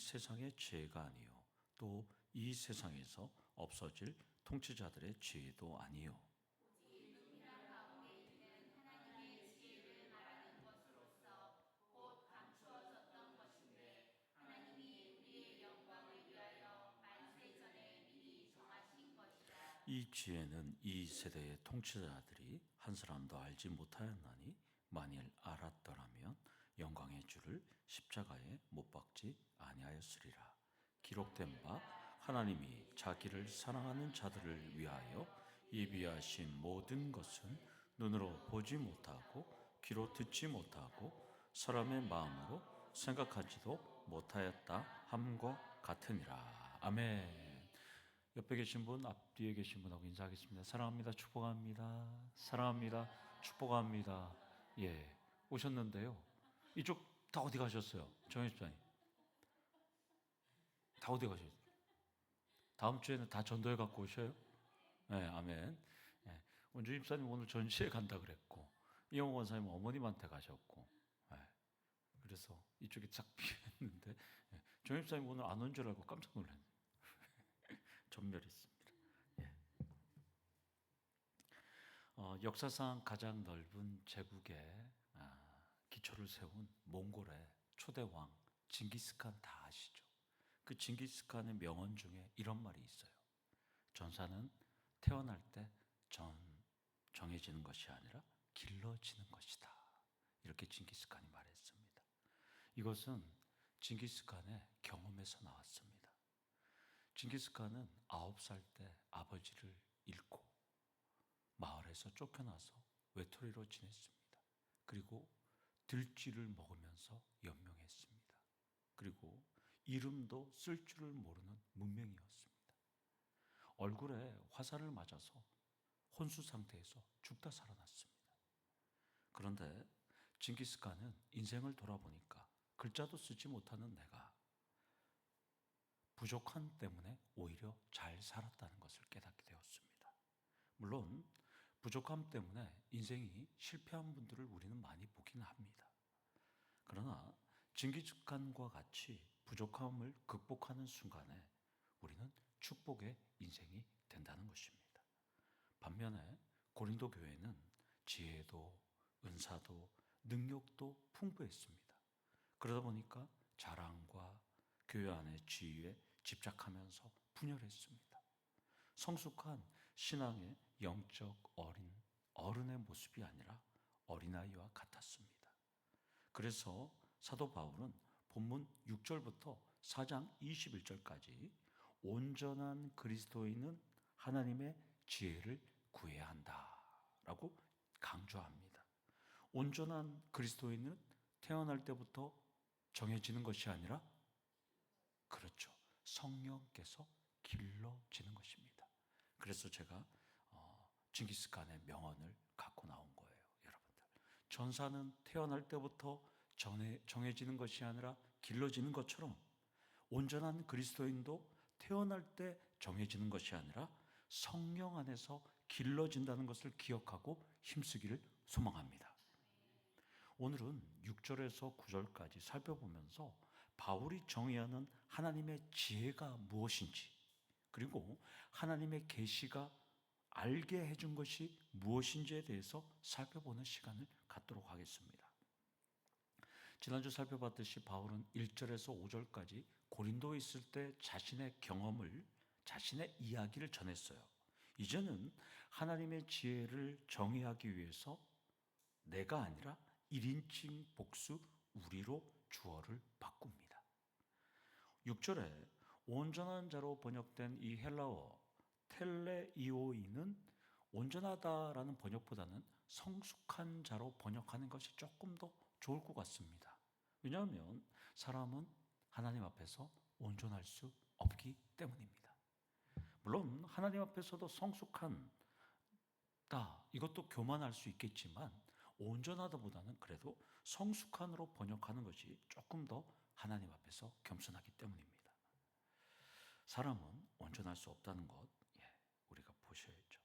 세상의 지혜가 아니요 또 이 세상에서 없어질 통치자들의 지혜도 아니요 이 지혜는 이 세대의 통치자들이 한 사람도 알지 못하였나니 만일 알았더라면 영광의 주를 십자가에 못 박지 아니하였으리라. 기록된 바 하나님이 자기를 사랑하는 자들을 위하여 예비하신 모든 것은 눈으로 보지 못하고 귀로 듣지 못하고 사람의 마음으로 생각하지도 못하였다 함과 같으니라. 아멘. 옆에 계신 분, 앞뒤에 계신 분하고 인사하겠습니다. 사랑합니다. 축복합니다. 사랑합니다. 축복합니다. 예, 오셨는데요. 이쪽 다 어디 가셨어요? 정혜집사님. 다 어디 가셨어요? 다음 주에는 다 전도회 갖고 오셔요? 네, 아멘. 예, 원주 집사님 오늘 전시회 간다 그랬고, 이영호 원사님 어머님한테 가셨고, 예, 그래서 이쪽에 쫙 비었는데, 예, 정혜집사님 오늘 안 온 줄 알고 깜짝 놀랐네요. 전멸했습니다. 예. 역사상 가장 넓은 제국의 기초를 세운 몽골의 초대왕 징기스칸 다 아시죠? 그 징기스칸의 명언 중에 이런 말이 있어요. 전사는 태어날 때 정해지는 것이 아니라 길러지는 것이다. 이렇게 징기스칸이 말했습니다. 이것은 징기스칸의 경험에서 나왔습니다. 징기스칸은 9살 때 아버지를 잃고 마을에서 쫓겨나서 외톨이로 지냈습니다. 그리고 들쥐를 먹으면서 연명했습니다. 그리고 이름도 쓸 줄을 모르는 문명이었습니다. 얼굴에 화살을 맞아서 혼수 상태에서 죽다 살아났습니다. 그런데 징기스칸은 인생을 돌아보니까 글자도 쓰지 못하는 내가 부족함 때문에 오히려 잘 살았다는 것을 깨닫게 되었습니다. 물론 부족함 때문에 인생이 실패한 분들을 우리는 많이 보기는 합니다. 그러나 징기스칸과 같이 부족함을 극복하는 순간에 우리는 축복의 인생이 된다는 것입니다. 반면에 고린도 교회는 지혜도 은사도 능력도 풍부했습니다. 그러다 보니까 자랑과 교회 안의 지위에 집착하면서 분열했습니다. 성숙한 신앙의 영적 어른의 모습이 아니라 어린아이와 같았습니다. 그래서 사도 바울은 본문 6절부터 4장 21절까지 온전한 그리스도인은 하나님의 지혜를 구해야 한다라고 강조합니다. 온전한 그리스도인은 태어날 때부터 정해지는 것이 아니라 그렇죠. 성령께서 길러지는 것입니다. 그래서 제가 징기스칸의 명언을 갖고 나온 거예요. 여러분들, 전사는 태어날 때부터 정해지는 것이 아니라 길러지는 것처럼 온전한 그리스도인도 태어날 때 정해지는 것이 아니라 성령 안에서 길러진다는 것을 기억하고 힘쓰기를 소망합니다. 오늘은 6절에서 9절까지 살펴보면서 바울이 정의하는 하나님의 지혜가 무엇인지, 그리고 하나님의 계시가 알게 해준 것이 무엇인지에 대해서 살펴보는 시간을 갖도록 하겠습니다. 지난주 살펴봤듯이 바울은 1절에서 5절까지 고린도에 있을 때 자신의 경험을, 자신의 이야기를 전했어요. 이제는 하나님의 지혜를 정의하기 위해서 내가 아니라 1인칭 복수 우리로 주어를 바꿉니다. 6절에 온전한 자로 번역된 이 헬라어 텔레이오이는 온전하다라는 번역보다는 성숙한 자로 번역하는 것이 조금 더 좋을 것 같습니다. 왜냐하면 사람은 하나님 앞에서 온전할 수 없기 때문입니다. 물론 하나님 앞에서도 성숙한 이것도 교만할 수 있겠지만 온전하다보다는 그래도 성숙한으로 번역하는 것이 조금 더 하나님 앞에서 겸손하기 때문입니다. 사람은 온전할 수 없다는 것, 우리가 보셔야죠.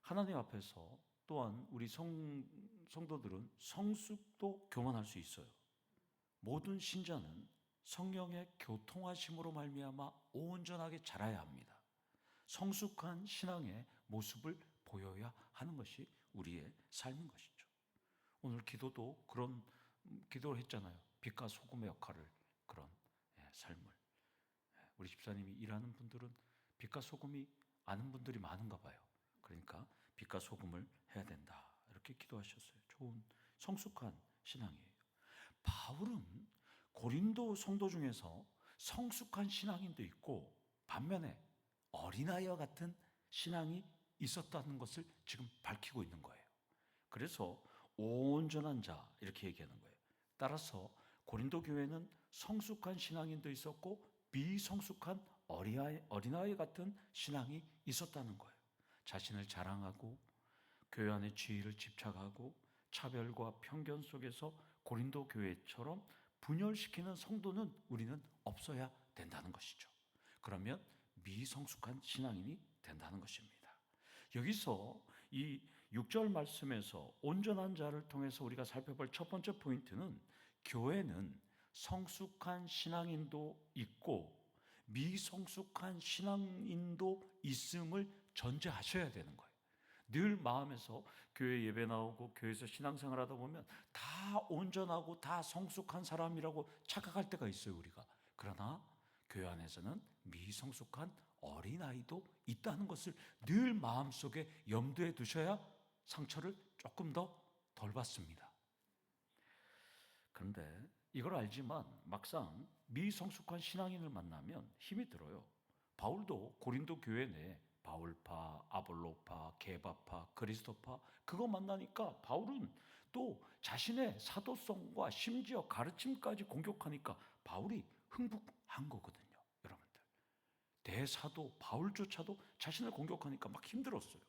하나님 앞에서 또한 우리 성도들은 성숙도 교만할 수 있어요. 모든 신자는 성령의 교통하심으로 말미암아 온전하게 자라야 합니다. 성숙한 신앙의 모습을 보여야 하는 것이 우리의 삶인 것이죠. 오늘 기도도 그런 기도를 했잖아요. 빛과 소금의 역할을, 그런 삶을. 우리 집사님이 일하는 분들은 빛과 소금이 아는 분들이 많은가 봐요. 그러니까 빛과 소금을 해야 된다, 이렇게 기도하셨어요. 좋은 성숙한 신앙이에요. 바울은 고린도 성도 중에서 성숙한 신앙인도 있고 반면에 어린아이와 같은 신앙이 있었다는 것을 지금 밝히고 있는 거예요. 그래서 온전한 자, 이렇게 얘기하는 거예요. 따라서 고린도 교회는 성숙한 신앙인도 있었고 미성숙한 어린아이 같은 신앙이 있었다는 거예요. 자신을 자랑하고 교회 안의 지위를 집착하고 차별과 편견 속에서 고린도 교회처럼 분열시키는 성도는 우리는 없어야 된다는 것이죠. 그러면 미성숙한 신앙인이 된다는 것입니다. 여기서 이 6절 말씀에서 온전한 자를 통해서 우리가 살펴볼 첫 번째 포인트는, 교회는 성숙한 신앙인도 있고 미성숙한 신앙인도 있음을 전제하셔야 되는 거예요. 늘 마음에서 교회 예배 나오고 교회에서 신앙생활 하다 보면 다 온전하고 다 성숙한 사람이라고 착각할 때가 있어요, 우리가. 그러나 교회 안에서는 미성숙한 어린아이도 있다는 것을 늘 마음속에 염두에 두셔야 상처를 조금 더 덜 받습니다. 그런데 이걸 알지만 막상 미성숙한 신앙인을 만나면 힘이 들어요. 바울도 고린도 교회 내에 바울파, 아볼로파, 게바파, 그리스도파, 그거 만나니까 바울은 또 자신의 사도성과 심지어 가르침까지 공격하니까 바울이 흥분한 거거든요, 여러분들. 대사도 바울조차도 자신을 공격하니까 막 힘들었어요.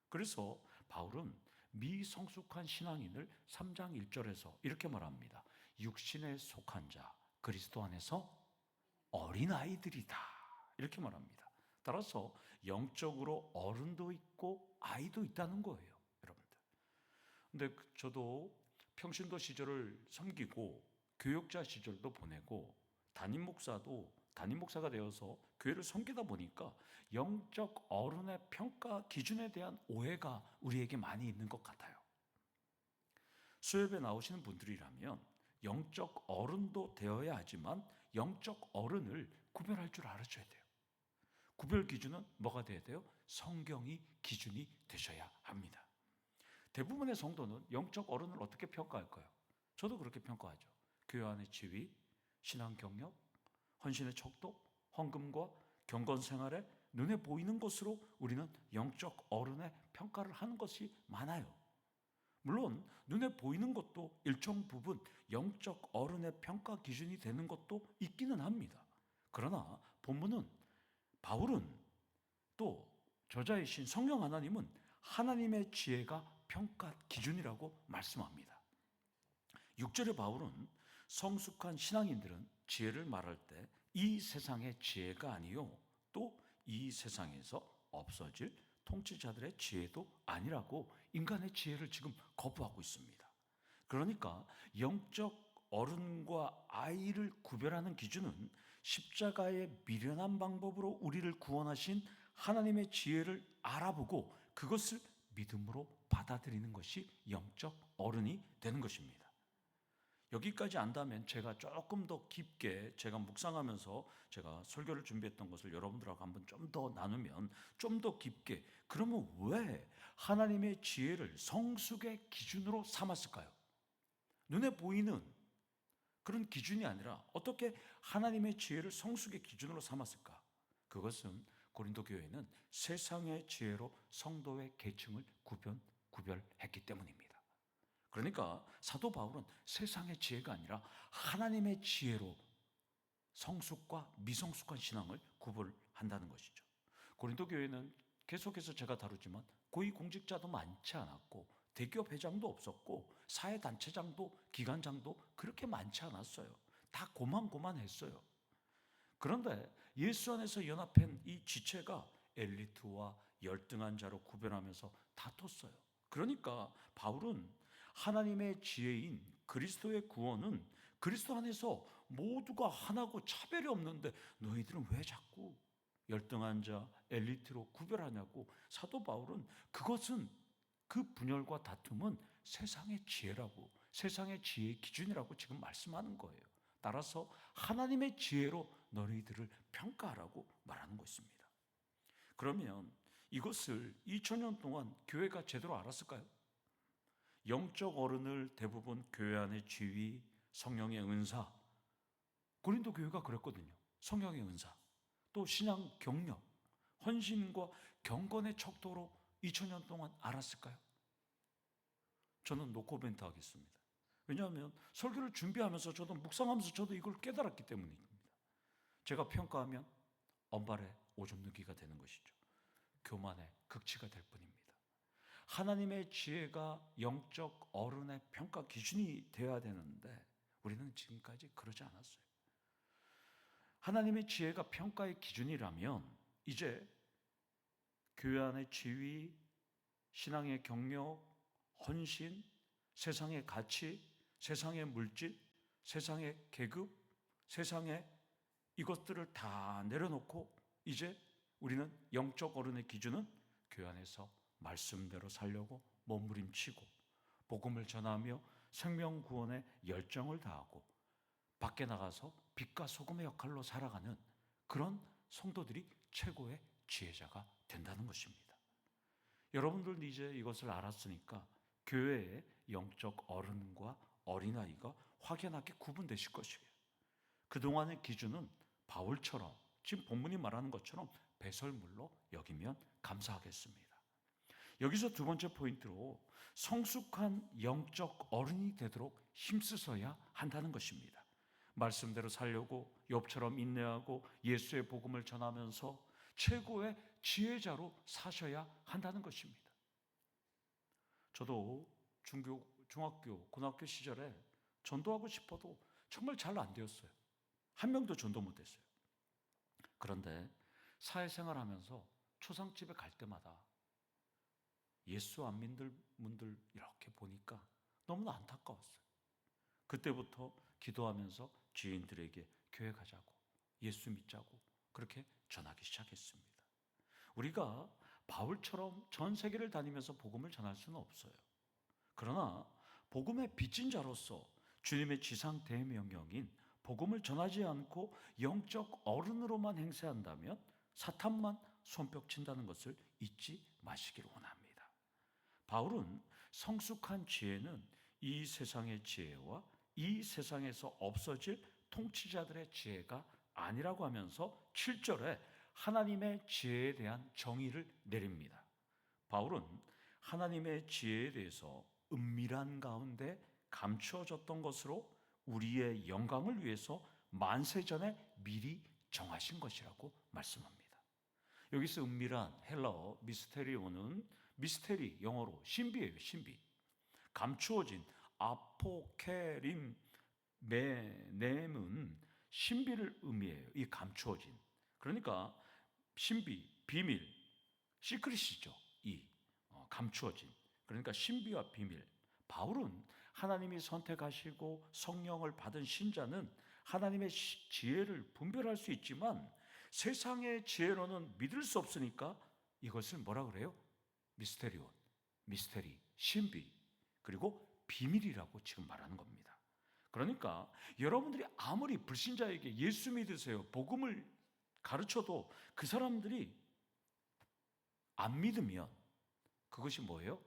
그래서 바울은 미성숙한 신앙인을 3장 1절에서 이렇게 말합니다. 육신에 속한 자, 그리스도 안에서 어린아이들이다, 이렇게 말합니다. 따라서 영적으로 어른도 있고 아이도 있다는 거예요, 여러분들. 근데 저도 평신도 시절을 섬기고 교역자 시절도 보내고 담임 목사가 되어서 교회를 섬기다 보니까 영적 어른의 평가 기준에 대한 오해가 우리에게 많이 있는 것 같아요. 수협에 나오시는 분들이라면 영적 어른도 되어야 하지만 영적 어른을 구별할 줄 알아줘야 돼요. 구별 기준은 뭐가 돼야 돼요? 성경이 기준이 되셔야 합니다. 대부분의 성도는 영적 어른을 어떻게 평가할까요? 저도 그렇게 평가하죠. 교회 안의 지위, 신앙 경력, 헌신의 척도, 헌금과 경건 생활에 눈에 보이는 것으로 우리는 영적 어른의 평가를 하는 것이 많아요. 물론 눈에 보이는 것도 일정 부분 영적 어른의 평가 기준이 되는 것도 있기는 합니다. 그러나 본문은, 바울은, 또 저자이신 성령 하나님은 하나님의 지혜가 평가 기준이라고 말씀합니다. 6절의 바울은 성숙한 신앙인들은 지혜를 말할 때 이 세상의 지혜가 아니요 또 이 세상에서 없어질 통치자들의 지혜도 아니라고 인간의 지혜를 지금 거부하고 있습니다. 그러니까 영적 어른과 아이를 구별하는 기준은 십자가의 미련한 방법으로 우리를 구원하신 하나님의 지혜를 알아보고 그것을 믿음으로 받아들이는 것이 영적 어른이 되는 것입니다. 여기까지 안다면 제가 조금 더 깊게, 제가 묵상하면서 제가 설교를 준비했던 것을 여러분들하고 한번 좀 더 나누면 좀 더 깊게, 그러면 왜 하나님의 지혜를 성숙의 기준으로 삼았을까요? 눈에 보이는 그런 기준이 아니라 어떻게 하나님의 지혜를 성숙의 기준으로 삼았을까? 그것은 고린도 교회는 세상의 지혜로 성도의 계층을 구별했기 때문입니다. 그러니까 사도 바울은 세상의 지혜가 아니라 하나님의 지혜로 성숙과 미성숙한 신앙을 구분한다는 것이죠. 고린도 교회는 계속해서 제가 다루지만 고위공직자도 많지 않았고 대기업 회장도 없었고 사회단체장도 기관장도 그렇게 많지 않았어요. 다 고만고만했어요. 그런데 예수 안에서 연합한 이 지체가 엘리트와 열등한 자로 구별하면서 다퉜어요. 그러니까 바울은 하나님의 지혜인 그리스도의 구원은 그리스도 안에서 모두가 하나고 차별이 없는데 너희들은 왜 자꾸 열등한 자, 엘리트로 구별하냐고. 사도 바울은 그것은, 그 분열과 다툼은 세상의 지혜라고, 세상의 지혜의 기준이라고 지금 말씀하는 거예요. 따라서 하나님의 지혜로 너희들을 평가하라고 말하는 것입니다. 그러면 이것을 2000년 동안 교회가 제대로 알았을까요? 영적 어른을 대부분 교회 안의 지위, 성령의 은사, 고린도 교회가 그랬거든요. 성령의 은사, 또 신앙 경력, 헌신과 경건의 척도로 2000년 동안 알았을까요? 저는 노코멘트 하겠습니다. 왜냐하면 설교를 준비하면서 저도 묵상하면서 저도 이걸 깨달았기 때문입니다. 제가 평가하면 언발의 오줌 누기가 되는 것이죠. 교만의 극치가 될 뿐입니다. 하나님의 지혜가 영적 어른의 평가 기준이 되어야 되는데 우리는 지금까지 그러지 않았어요. 하나님의 지혜가 평가의 기준이라면 이제 교회 안의 지위, 신앙의 경력, 헌신, 세상의 가치, 세상의 물질, 세상의 계급, 세상의 이것들을 다 내려놓고 이제 우리는 영적 어른의 기준은 교회 안에서 말씀대로 살려고 몸부림치고 복음을 전하며 생명 구원에 열정을 다하고 밖에 나가서 빛과 소금의 역할로 살아가는 그런 성도들이 최고의 지혜자가 된다는 것입니다. 여러분들도 이제 이것을 알았으니까 교회의 영적 어른과 어린아이가 확연하게 구분되실 것이에요. 그동안의 기준은 바울처럼 지금 본문이 말하는 것처럼 배설물로 여기면 감사하겠습니다. 여기서 두 번째 포인트로 성숙한 영적 어른이 되도록 힘쓰셔야 한다는 것입니다. 말씀대로 살려고 욥처럼 인내하고 예수의 복음을 전하면서 최고의 지혜자로 사셔야 한다는 것입니다. 저도 중학교, 고등학교 시절에 전도하고 싶어도 정말 잘 안 되었어요. 한 명도 전도 못했어요. 그런데 사회생활 하면서 초상집에 갈 때마다 예수 안 믿는 분들 이렇게 보니까 너무나 안타까웠어요. 그때부터 기도하면서 지인들에게 교회 가자고, 예수 믿자고 그렇게 전하기 시작했습니다. 우리가 바울처럼 전 세계를 다니면서 복음을 전할 수는 없어요. 그러나 복음의 빚진 자로서 주님의 지상 대명령인 복음을 전하지 않고 영적 어른으로만 행세한다면 사탄만 손뼉친다는 것을 잊지 마시기를 원합니다. 바울은 성숙한 지혜는 이 세상의 지혜와 이 세상에서 없어질 통치자들의 지혜가 아니라고 하면서 7절에 하나님의 지혜에 대한 정의를 내립니다. 바울은 하나님의 지혜에 대해서 은밀한 가운데 감추어졌던 것으로 우리의 영광을 위해서 만세전에 미리 정하신 것이라고 말씀합니다. 여기서 은밀한 헬라어 미스테리오는 미스테리 영어로 신비예요. 신비. 감추어진 아포케림 메넴은 신비를 의미해요. 이 감추어진. 그러니까 신비, 비밀, 시크릿이죠. 이 감추어진. 그러니까 신비와 비밀. 바울은 하나님이 선택하시고 성령을 받은 신자는 하나님의 지혜를 분별할 수 있지만 세상의 지혜로는 믿을 수 없으니까 이것을 뭐라 그래요? 미스테리온, 미스테리, 신비, 그리고 비밀이라고 지금 말하는 겁니다. 그러니까 여러분들이 아무리 불신자에게 예수 믿으세요, 복음을 가르쳐도 그 사람들이 안 믿으면 그것이 뭐예요?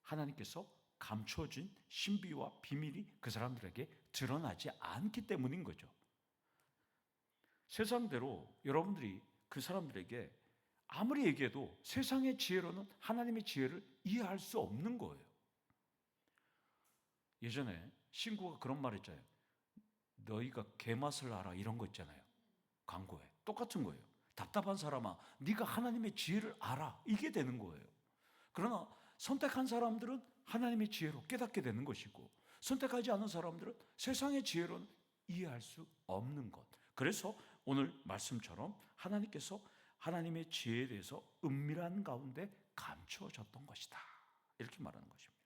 하나님께서 감춰진 신비와 비밀이 그 사람들에게 드러나지 않기 때문인 거죠. 세상대로 여러분들이 그 사람들에게 아무리 얘기해도 세상의 지혜로는 하나님의 지혜를 이해할 수 없는 거예요. 예전에 신구가 그런 말 했잖아요. 너희가 개맛을 알아, 이런 거 있잖아요. 광고에. 똑같은 거예요. 답답한 사람아, 네가 하나님의 지혜를 알아, 이게 되는 거예요. 그러나 선택한 사람들은 하나님의 지혜로 깨닫게 되는 것이고 선택하지 않은 사람들은 세상의 지혜로는 이해할 수 없는 것. 그래서 오늘 말씀처럼 하나님께서 하나님의 지혜에 대해서 은밀한 가운데 감추어졌던 것이다, 이렇게 말하는 것입니다.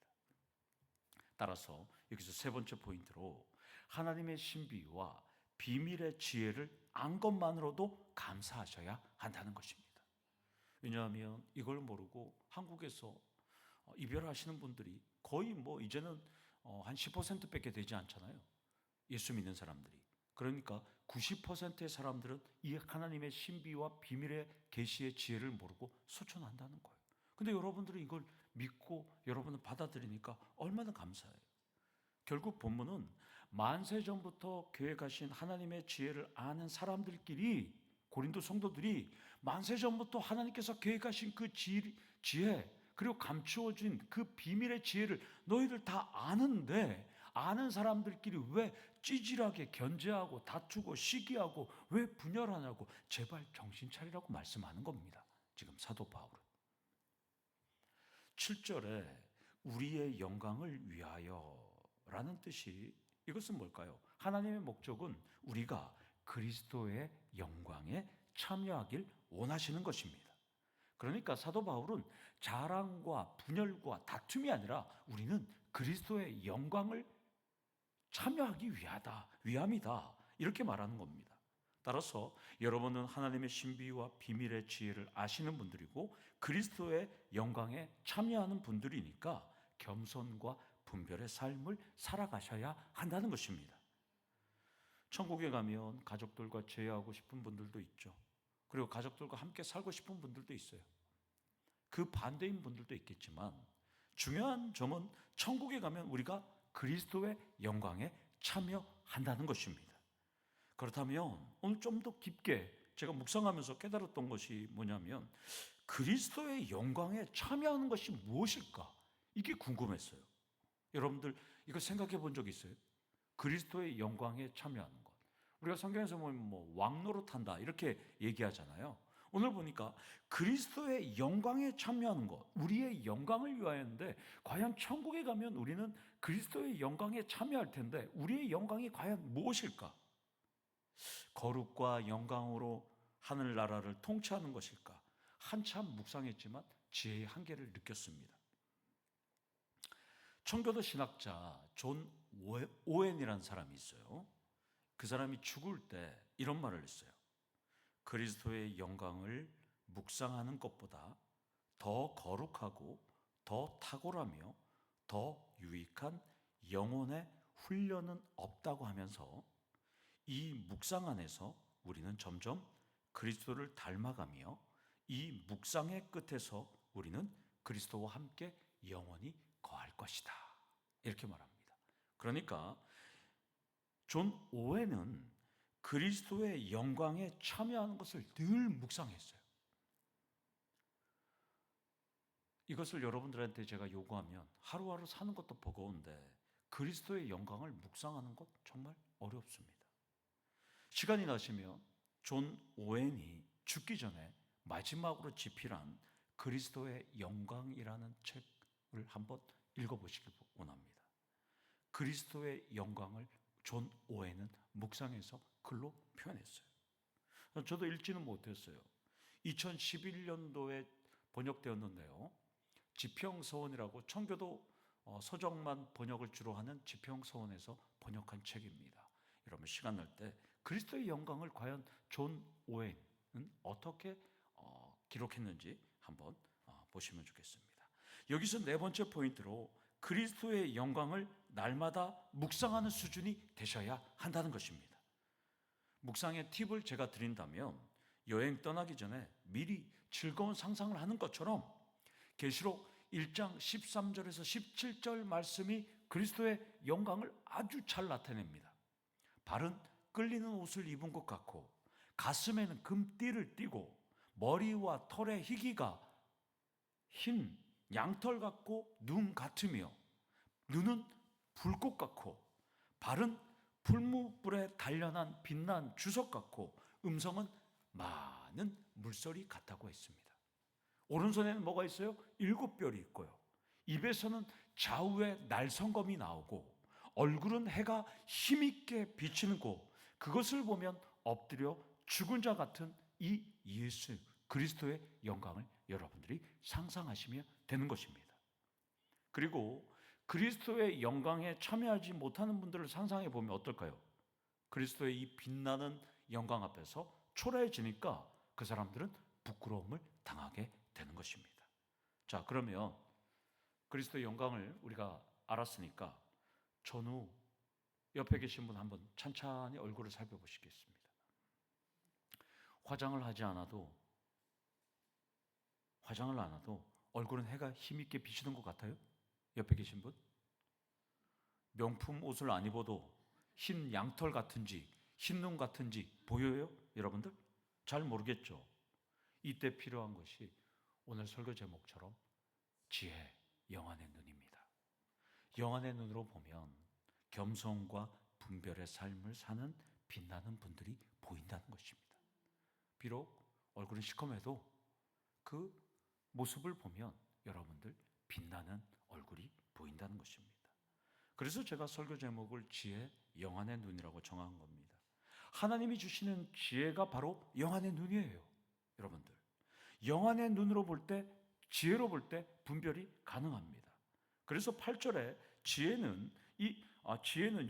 따라서 여기서 세 번째 포인트로 하나님의 신비와 비밀의 지혜를 안 것만으로도 감사하셔야 한다는 것입니다. 왜냐하면 이걸 모르고 한국에서 이별하시는 분들이 거의 이제는 한 10%밖에 되지 않잖아요. 예수 믿는 사람들이. 그러니까 90%의 사람들은 이 하나님의 신비와 비밀의 계시의 지혜를 모르고 소천한다는 거예요. 근데 여러분들은 이걸 믿고 여러분은 받아들이니까 얼마나 감사해요. 결국 본문은 만세 전부터 계획하신 하나님의 지혜를 아는 사람들끼리, 고린도 성도들이 만세 전부터 하나님께서 계획하신 그 지혜, 그리고 감추어진 그 비밀의 지혜를 너희들 다 아는데, 아는 사람들끼리 왜 찌질하게 견제하고 다투고 시기하고 왜 분열하냐고, 제발 정신 차리라고 말씀하는 겁니다. 지금 사도 바울은 7절에 우리의 영광을 위하여 라는 뜻이, 이것은 뭘까요? 하나님의 목적은 우리가 그리스도의 영광에 참여하길 원하시는 것입니다. 그러니까 사도 바울은 자랑과 분열과 다툼이 아니라 우리는 그리스도의 영광을 참여하기 위함이다, 이렇게 말하는 겁니다. 따라서 여러분은 하나님의 신비와 비밀의 지혜를 아시는 분들이고 그리스도의 영광에 참여하는 분들이니까 겸손과 분별의 삶을 살아가셔야 한다는 것입니다. 천국에 가면 가족들과 제외하고 싶은 분들도 있죠. 그리고 가족들과 함께 살고 싶은 분들도 있어요. 그 반대인 분들도 있겠지만 중요한 점은 천국에 가면 우리가 그리스도의 영광에 참여한다는 것입니다. 그렇다면 오늘 좀 더 깊게 제가 묵상하면서 깨달았던 것이 뭐냐면, 그리스도의 영광에 참여하는 것이 무엇일까? 이게 궁금했어요. 여러분들 이거 생각해 본 적 있어요? 그리스도의 영광에 참여하는 것. 우리가 성경에서 보면 왕노릇한다 이렇게 얘기하잖아요. 오늘 보니까 그리스도의 영광에 참여하는 것, 우리의 영광을 위하여인데, 과연 천국에 가면 우리는 그리스도의 영광에 참여할 텐데 우리의 영광이 과연 무엇일까? 거룩과 영광으로 하늘나라를 통치하는 것일까? 한참 묵상했지만 지혜의 한계를 느꼈습니다. 청교도 신학자 존 오웬이라는 사람이 있어요. 그 사람이 죽을 때 이런 말을 했어요. 그리스도의 영광을 묵상하는 것보다 더 거룩하고 더 탁월하며 더 유익한 영혼의 훈련은 없다고 하면서, 이 묵상 안에서 우리는 점점 그리스도를 닮아가며 이 묵상의 끝에서 우리는 그리스도와 함께 영원히 거할 것이다, 이렇게 말합니다. 그러니까 존 오웬은 그리스도의 영광에 참여하는 것을 늘 묵상했어요. 이것을 여러분들한테 제가 요구하면 하루하루 사는 것도 버거운데 그리스도의 영광을 묵상하는 것 정말 어렵습니다. 시간이 나시면 존 오웬이 죽기 전에 마지막으로 집필한 그리스도의 영광이라는 책을 한번 읽어보시길 원합니다. 그리스도의 영광을 존 오웬은 묵상해서 글로 표현했어요. 저도 읽지는 못했어요. 2011년도에 번역되었는데요. 지평서원이라고 청교도 서적만 번역을 주로 하는 지평서원에서 번역한 책입니다. 여러분 시간 날 때 그리스도의 영광을 과연 존 오웬은 어떻게 기록했는지 한번 보시면 좋겠습니다. 여기서 네 번째 포인트로 그리스도의 영광을 날마다 묵상하는 수준이 되셔야 한다는 것입니다. 묵상의 팁을 제가 드린다면, 여행 떠나기 전에 미리 즐거운 상상을 하는 것처럼 계시록 1장 13절에서 17절 말씀이 그리스도의 영광을 아주 잘 나타냅니다. 발은 끌리는 옷을 입은 것 같고 가슴에는 금띠를 띠고 머리와 털의 희기가 흰 양털 같고 눈 같으며 눈은 불꽃 같고 발은 풀무불에 단련한 빛난 주석 같고 음성은 많은 물소리 같다고 했습니다. 오른손에는 뭐가 있어요? 7뼈이 있고요. 입에서는 좌우에 날성검이 나오고 얼굴은 해가 힘있게 비치는 거, 그것을 보면 엎드려 죽은 자 같은 이 예수 그리스도의 영광을 여러분들이 상상하시면 되는 것입니다. 그리고 그리스도의 영광에 참여하지 못하는 분들을 상상해 보면 어떨까요? 그리스도의 이 빛나는 영광 앞에서 초라해지니까 그 사람들은 부끄러움을 당하게 되는 것입니다. 자, 그러면 그리스도의 영광을 우리가 알았으니까 전후 옆에 계신 분 한번 찬찬히 얼굴을 살펴보시겠습니다. 화장을 안 해도 얼굴은 해가 힘있게 비치는 것 같아요? 옆에 계신 분? 명품 옷을 안 입어도 흰 양털 같은지 흰 눈 같은지 보여요? 여러분들? 잘 모르겠죠? 이때 필요한 것이 오늘 설교 제목처럼 지혜, 영안의 눈입니다. 영안의 눈으로 보면 겸손과 분별의 삶을 사는 빛나는 분들이 보인다는 것입니다. 비록 얼굴은 시커매도 그 모습을 보면 여러분들 빛나는 얼굴이 보인다는 것입니다. 그래서 제가 설교 제목을 지혜, 영안의 눈이라고 정한 겁니다. 하나님이 주시는 지혜가 바로 영안의 눈이에요. 여러분들, 영안의 눈으로 볼 때, 지혜로 볼 때 분별이 가능합니다. 그래서 8절에 지혜는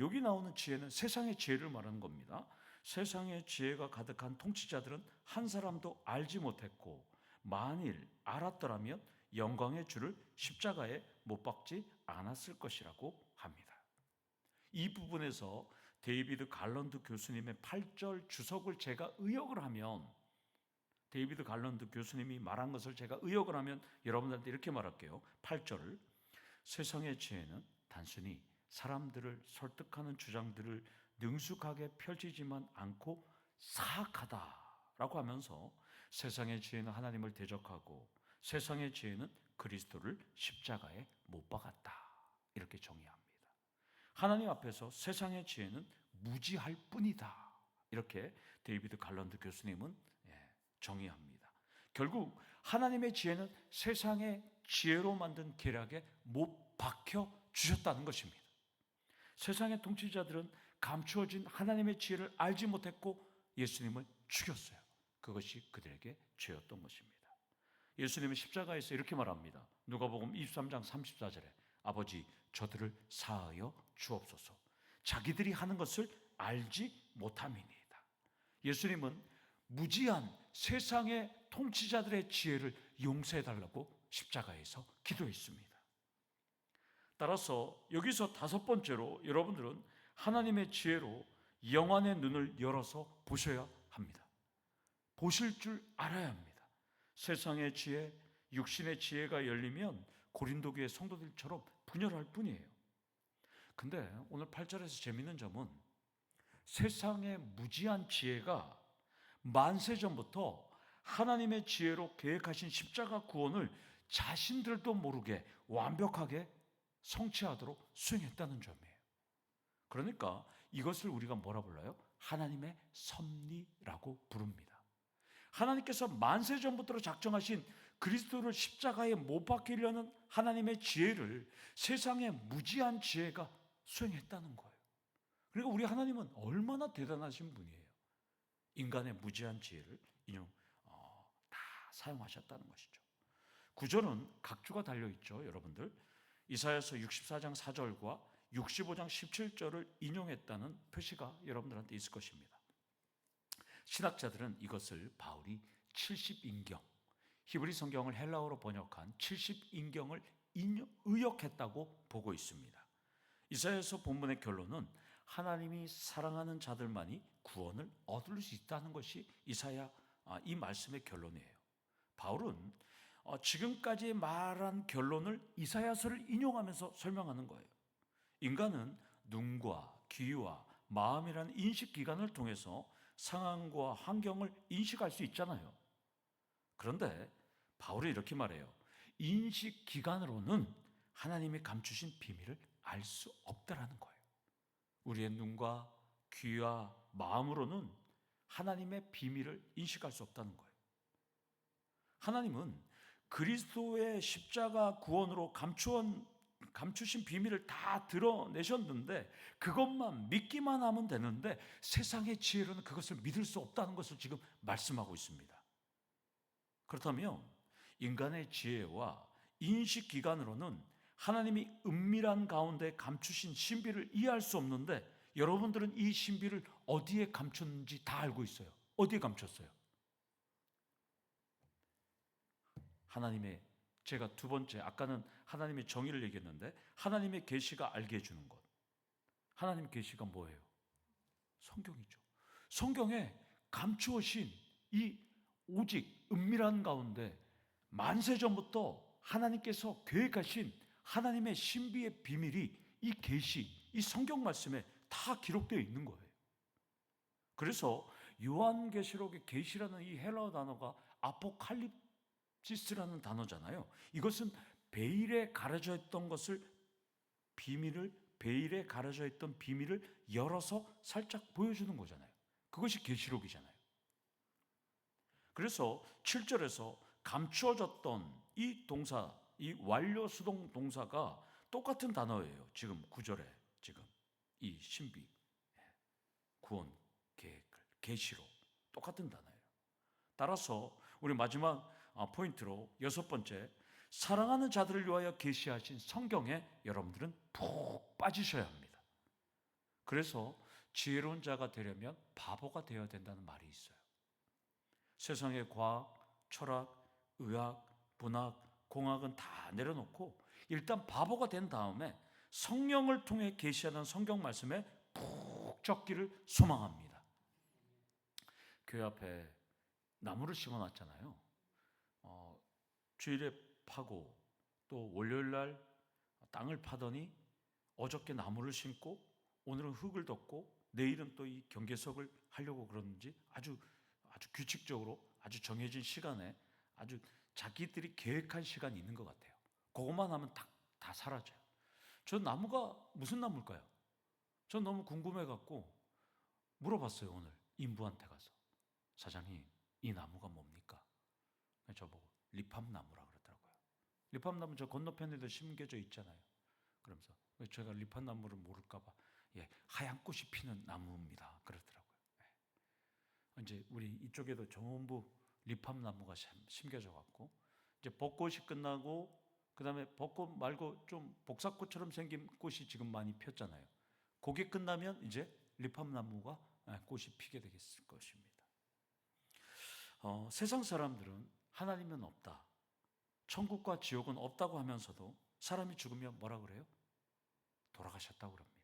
여기 나오는 지혜는 세상의 지혜를 말하는 겁니다. 세상의 지혜가 가득한 통치자들은 한 사람도 알지 못했고 만일 알았더라면 영광의 주를 십자가에 못 박지 않았을 것이라고 합니다. 이 부분에서 데이비드 갈런드 교수님의 8절 주석을 제가 의역을 하면, 데이비드 갈런드 교수님이 말한 것을 제가 의역을 하면 여러분들한테 이렇게 말할게요. 8절을 세상의 지혜는 단순히 사람들을 설득하는 주장들을 능숙하게 펼치지만 않고 사악하다라고 하면서 세상의 지혜는 하나님을 대적하고 세상의 지혜는 그리스도를 십자가에 못 박았다, 이렇게 정의합니다. 하나님 앞에서 세상의 지혜는 무지할 뿐이다, 이렇게 데이비드 갈런드 교수님은 정의합니다. 결국 하나님의 지혜는 세상의 지혜로 만든 계략에 못 박혀 주셨다는 것입니다. 세상의 통치자들은 감추어진 하나님의 지혜를 알지 못했고 예수님을 죽였어요. 그것이 그들에게 죄였던 것입니다. 예수님은 십자가에서 이렇게 말합니다. 누가복음 23장 34절에 아버지 저들을 사하여 주옵소서. 자기들이 하는 것을 알지 못함이니이다. 예수님은 무지한 세상의 통치자들의 지혜를 용서해달라고 십자가에서 기도했습니다. 따라서 여기서 5번째로 여러분들은 하나님의 지혜로 영안의 눈을 열어서 보셔야 합니다. 보실 줄 알아야 합니다. 세상의 지혜, 육신의 지혜가 열리면 고린도 교회 성도들처럼 분열할 뿐이에요. 근데 오늘 8절에서 재미있는 점은 세상의 무지한 지혜가 만세전부터 하나님의 지혜로 계획하신 십자가 구원을 자신들도 모르게 완벽하게 성취하도록 수행했다는 점이에요. 그러니까 이것을 우리가 뭐라 불러요? 하나님의 섭리라고 부릅니다. 하나님께서 만세전부터 작정하신 그리스도를 십자가에 못 박히려는 하나님의 지혜를 세상의 무지한 지혜가 수행했다는 거예요. 그러니까 우리 하나님은 얼마나 대단하신 분이에요. 인간의 무지한 지혜를 다 사용하셨다는 것이죠. 구절은 각주가 달려있죠. 여러분들, 이사야서 64장 4절과 65장 17절을 인용했다는 표시가 여러분들한테 있을 것입니다. 신학자들은 이것을 바울이 70인경, 히브리 성경을 헬라어로 번역한 70인경을 의역했다고 보고 있습니다. 이사야서 본문의 결론은 하나님이 사랑하는 자들만이 구원을 얻을 수 있다는 것이 이 말씀의 결론이에요. 바울은 지금까지 말한 결론을 이사야서를 인용하면서 설명하는 거예요. 인간은 눈과 귀와 마음이라는 인식기관을 통해서 상황과 환경을 인식할 수 있잖아요. 그런데 바울이 이렇게 말해요. 인식기관으로는 하나님이 감추신 비밀을 알 수 없다라는 거예요. 우리의 눈과 귀와 마음으로는 하나님의 비밀을 인식할 수 없다는 거예요. 하나님은 그리스도의 십자가 구원으로 감추신 비밀을 다 드러내셨는데 그것만 믿기만 하면 되는데 세상의 지혜로는 그것을 믿을 수 없다는 것을 지금 말씀하고 있습니다. 그렇다면 인간의 지혜와 인식기관으로는 하나님이 은밀한 가운데 감추신 신비를 이해할 수 없는데 여러분들은 이 신비를 어디에 감췄는지 다 알고 있어요. 어디에 감췄어요? 하나님의, 제가 두 번째, 아까는 하나님의 정의를 얘기했는데 하나님의 계시가 알게 해주는 것. 하나님의 계시가 뭐예요? 성경이죠. 성경에 감추어진 이 오직 은밀한 가운데 만세 전부터 하나님께서 계획하신 하나님의 신비의 비밀이 이 계시, 이 성경 말씀에 다 기록되어 있는 거예요. 그래서 요한계시록의 계시라는 이 헬라어 단어가 아포칼립시스라는 단어잖아요. 이것은 베일에 가려져 있던 것을, 베일에 가려져 있던 비밀을 열어서 살짝 보여주는 거잖아요. 그것이 계시록이잖아요. 그래서 7절에서 감추어졌던 이 동사, 이 완료 수동 동사가 똑같은 단어예요. 지금 9절에 지금 이 신비, 구원, 계획, 계시록 똑같은 단어예요. 따라서 우리 마지막 포인트로 여섯 번째, 사랑하는 자들을 위하여 계시하신 성경에 여러분들은 푹 빠지셔야 합니다. 그래서 지혜로운 자가 되려면 바보가 되어야 된다는 말이 있어요. 세상의 과학, 철학, 의학, 문학, 공학은 다 내려놓고 일단 바보가 된 다음에 성령을 통해 계시하는 성경 말씀에 푹 젖기를 소망합니다. 교회 앞에 나무를 심어놨잖아요. 주일에 파고 또 월요일 날 땅을 파더니 어저께 나무를 심고 오늘은 흙을 덮고 내일은 또 이 경계석을 하려고 그러는지 아주 규칙적으로 아주 정해진 시간에 아주 자기들이 계획한 시간이 있는 것 같아요. 그것만 하면 다 사라져요. 저 나무가 무슨 나무일까요? 전 너무 궁금해갖고 물어봤어요. 오늘 인부한테 가서, 사장님 이 나무가 뭡니까? 저보고 리팝나무라 그러더라고요. 리팝나무 저 건너편에도 심겨져 있잖아요. 그러면서 제가 리팝나무를 모를까봐 하얀 꽃이 피는 나무입니다 그러더라고요. 이제 우리 이쪽에도 전부 리팝나무가 심겨져 갖고 이제 벚꽃이 끝나고 그다음에 벚꽃 말고 좀 복사꽃처럼 생긴 꽃이 지금 많이 폈잖아요. 그게 끝나면 이제 리팝나무가 꽃이 피게 되겠을 것입니다. 세상 사람들은 하나님은 없다, 천국과 지옥은 없다고 하면서도 사람이 죽으면 뭐라 그래요? 돌아가셨다고 그럽니다.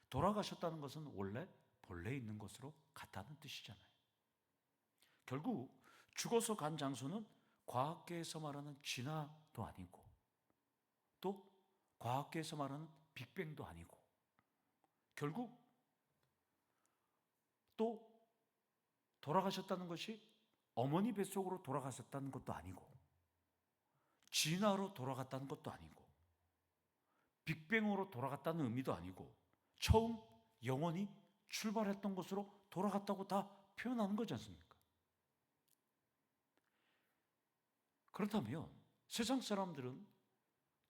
돌아가셨다는 것은 원래 본래 있는 곳으로 갔다는 뜻이잖아요. 결국 죽어서 간 장소는 과학계에서 말하는 진화도 아니고 또 과학계에서 말하는 빅뱅도 아니고 결국 또 돌아가셨다는 것이 어머니 뱃속으로 돌아가셨다는 것도 아니고 진화로 돌아갔다는 것도 아니고 빅뱅으로 돌아갔다는 의미도 아니고 처음 영원히 출발했던 곳으로 돌아갔다고 다 표현하는 거지 않습니까? 그렇다면 세상 사람들은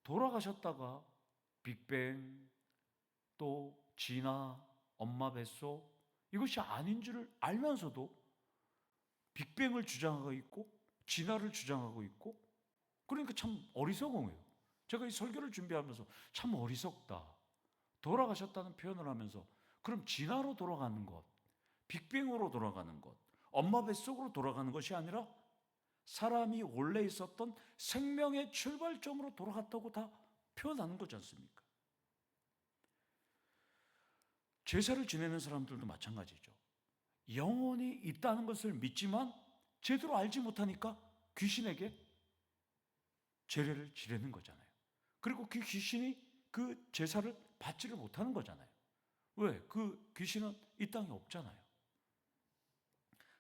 돌아가셨다가 빅뱅 또 진화, 엄마 뱃속 이것이 아닌 줄을 알면서도 빅뱅을 주장하고 있고 진화를 주장하고 있고, 그러니까 참 어리석은 거예요. 제가 이 설교를 준비하면서 참 어리석다. 돌아가셨다는 표현을 하면서 그럼 진화로 돌아가는 것, 빅뱅으로 돌아가는 것, 엄마 뱃속으로 돌아가는 것이 아니라 사람이 원래 있었던 생명의 출발점으로 돌아갔다고 다 표현하는 거지 않습니까? 제사를 지내는 사람들도 마찬가지죠. 영혼이 있다는 것을 믿지만 제대로 알지 못하니까 귀신에게 제례를 지내는 거잖아요. 그리고 그 귀신이 그 제사를 받지를 못하는 거잖아요. 왜? 그 귀신은 이 땅에 없잖아요.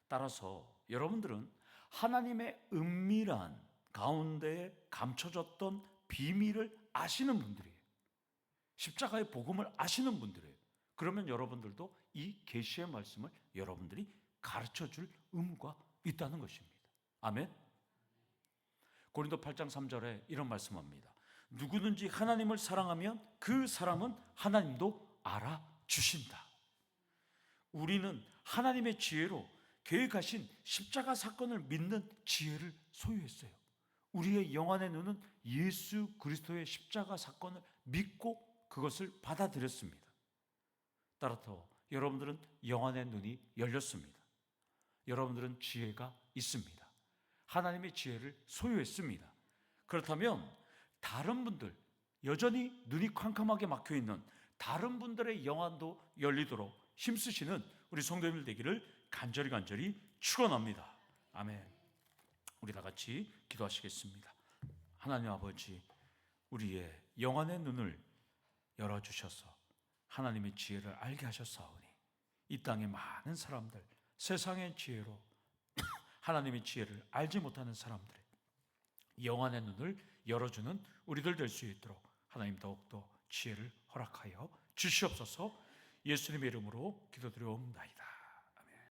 따라서 여러분들은 하나님의 은밀한 가운데에 감춰졌던 비밀을 아시는 분들이에요. 십자가의 복음을 아시는 분들이에요. 그러면 여러분들도 이 계시의 말씀을 여러분들이 가르쳐줄 의무가 있다는 것입니다. 아멘. 고린도 8장 3절에 이런 말씀합니다. 누구든지 하나님을 사랑하면 그 사람은 하나님도 알아주신다. 우리는 하나님의 지혜로 계획하신 십자가 사건을 믿는 지혜를 소유했어요. 우리의 영안의 눈은 예수 그리스도의 십자가 사건을 믿고 그것을 받아들였습니다. 따라서 여러분들은 영안의 눈이 열렸습니다. 여러분들은 지혜가 있습니다. 하나님의 지혜를 소유했습니다. 그렇다면 다른 분들, 여전히 눈이 캄캄하게 막혀있는 다른 분들의 영안도 열리도록 힘쓰시는 우리 성도님들 되기를 간절히 축원합니다. 아멘. 우리 다 같이 기도하시겠습니다. 하나님 아버지, 우리의 영안의 눈을 열어주셔서 하나님의 지혜를 알게 하셨사오니 이 땅의 많은 사람들, 세상의 지혜로 하나님의 지혜를 알지 못하는 사람들의 영안의 눈을 열어주는 우리들 될 수 있도록 하나님 더욱더 지혜를 허락하여 주시옵소서. 예수님의 이름으로 기도드려옵나이다.